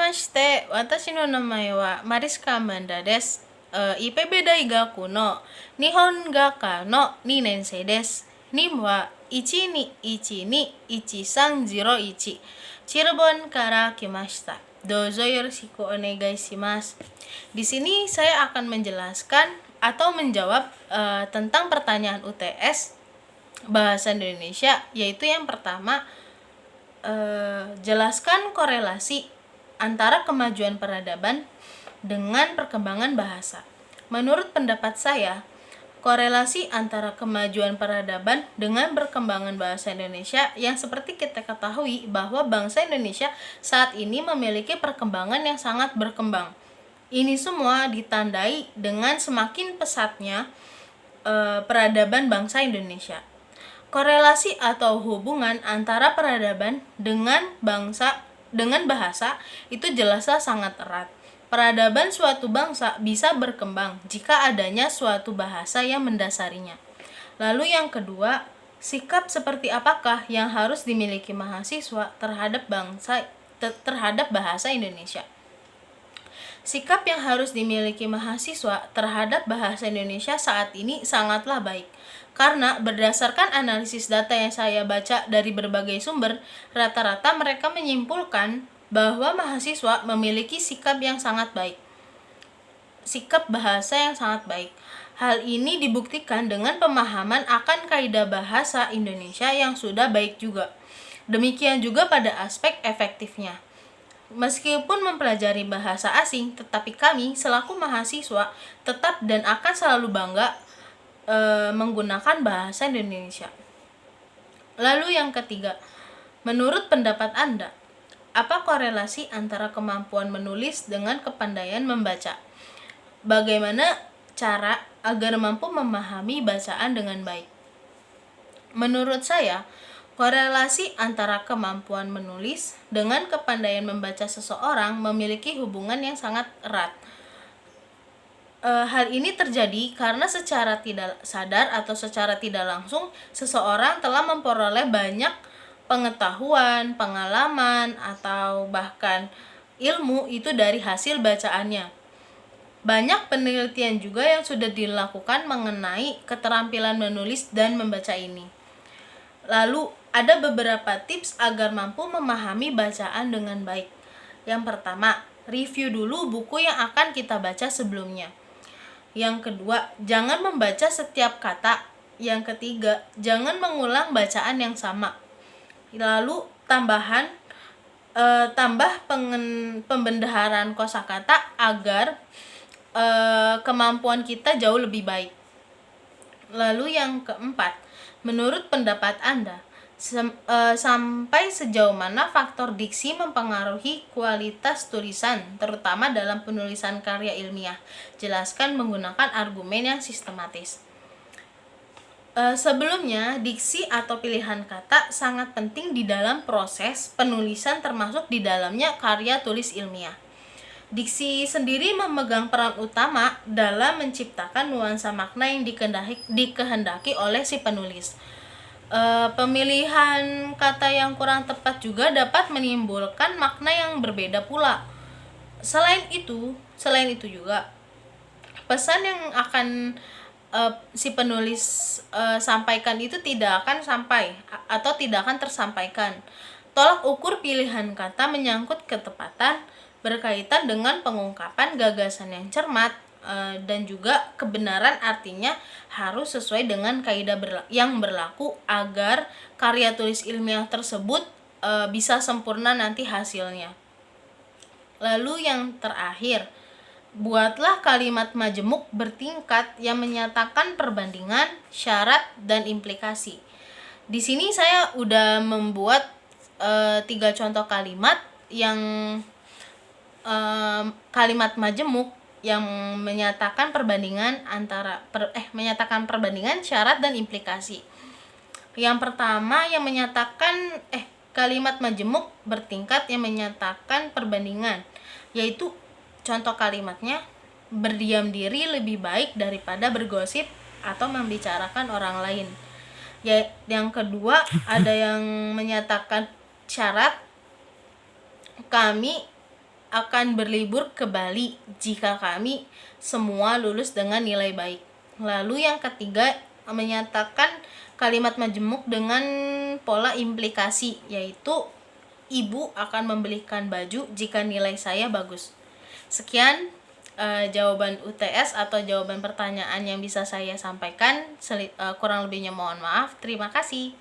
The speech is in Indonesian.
mashite, watashi no namae wa Mariska Amanda desu. IPB Daigaku no Nihon Gaka no 2年生です。NIM wa 12121301. Cirebon kara kimashita. Dozo yoroshiku onegai shimasu. Di sini saya akan menjelaskan atau menjawab tentang pertanyaan UTS bahasa Indonesia, yaitu yang pertama, jelaskan korelasi antara kemajuan peradaban dengan perkembangan bahasa. Menurut pendapat saya, korelasi antara kemajuan peradaban dengan perkembangan bahasa Indonesia yang seperti kita ketahui bahwa bangsa Indonesia saat ini memiliki perkembangan yang sangat berkembang. Ini semua ditandai dengan semakin pesatnya peradaban bangsa Indonesia. Korelasi atau hubungan antara peradaban dengan bahasa itu jelaslah sangat erat. Peradaban suatu bangsa bisa berkembang jika adanya suatu bahasa yang mendasarinya. Lalu yang kedua, sikap seperti apakah yang harus dimiliki mahasiswa terhadap bahasa Indonesia? Sikap yang harus dimiliki mahasiswa terhadap bahasa Indonesia saat ini sangatlah baik. Karena berdasarkan analisis data yang saya baca dari berbagai sumber, rata-rata mereka menyimpulkan bahwa mahasiswa memiliki sikap yang sangat baik. Sikap bahasa yang sangat baik. Hal ini dibuktikan dengan pemahaman akan kaidah bahasa Indonesia yang sudah baik juga. Demikian juga pada aspek efektifnya. Meskipun mempelajari bahasa asing, tetapi kami selaku mahasiswa tetap dan akan selalu bangga menggunakan bahasa Indonesia. Lalu yang ketiga, menurut pendapat Anda, apa korelasi antara kemampuan menulis dengan kepandaian membaca? Bagaimana cara agar mampu memahami bacaan dengan baik? Menurut saya, korelasi antara kemampuan menulis dengan kepandaian membaca seseorang memiliki hubungan yang sangat erat. Hal ini terjadi karena secara tidak sadar atau secara tidak langsung seseorang telah memperoleh banyak pengetahuan, pengalaman, atau bahkan ilmu itu dari hasil bacaannya. Banyak penelitian juga yang sudah dilakukan mengenai keterampilan menulis dan membaca ini. Lalu, ada beberapa tips agar mampu memahami bacaan dengan baik. Yang pertama, review dulu buku yang akan kita baca sebelumnya. Yang kedua, jangan membaca setiap kata. Yang ketiga, jangan mengulang bacaan yang sama. Lalu tambah pembendaharaan kosakata agar kemampuan kita jauh lebih baik. Lalu yang keempat, menurut pendapat Anda, sampai sejauh mana faktor diksi mempengaruhi kualitas tulisan, terutama dalam penulisan karya ilmiah? Jelaskan menggunakan argumen yang sistematis. Sebelumnya, diksi atau pilihan kata sangat penting di dalam proses penulisan, termasuk di dalamnya karya tulis ilmiah. Diksi sendiri memegang peran utama dalam menciptakan nuansa makna yang dikehendaki oleh si penulis. Pemilihan kata yang kurang tepat juga dapat menimbulkan makna yang berbeda pula. Selain itu juga, pesan yang akan si penulis sampaikan itu tidak akan tersampaikan. Tolak ukur pilihan kata menyangkut ketepatan, berkaitan dengan pengungkapan gagasan yang cermat, dan juga kebenaran, artinya harus sesuai dengan kaidah yang berlaku agar karya tulis ilmiah tersebut bisa sempurna nanti hasilnya. Lalu yang terakhir, buatlah kalimat majemuk bertingkat yang menyatakan perbandingan, syarat, dan implikasi. Di sini saya udah membuat 3 contoh kalimat yang kalimat majemuk yang menyatakan perbandingan syarat dan implikasi. Yang pertama yang menyatakan kalimat majemuk bertingkat yang menyatakan perbandingan, yaitu contoh kalimatnya, berdiam diri lebih baik daripada bergosip atau membicarakan orang lain. Yang kedua, ada yang menyatakan syarat, kami akan berlibur ke Bali jika kami semua lulus dengan nilai baik. Lalu yang ketiga, menyatakan kalimat majemuk dengan pola implikasi, yaitu ibu akan membelikan baju jika nilai saya bagus. Sekian jawaban UTS atau jawaban pertanyaan yang bisa saya sampaikan. Kurang lebihnya mohon maaf. Terima kasih.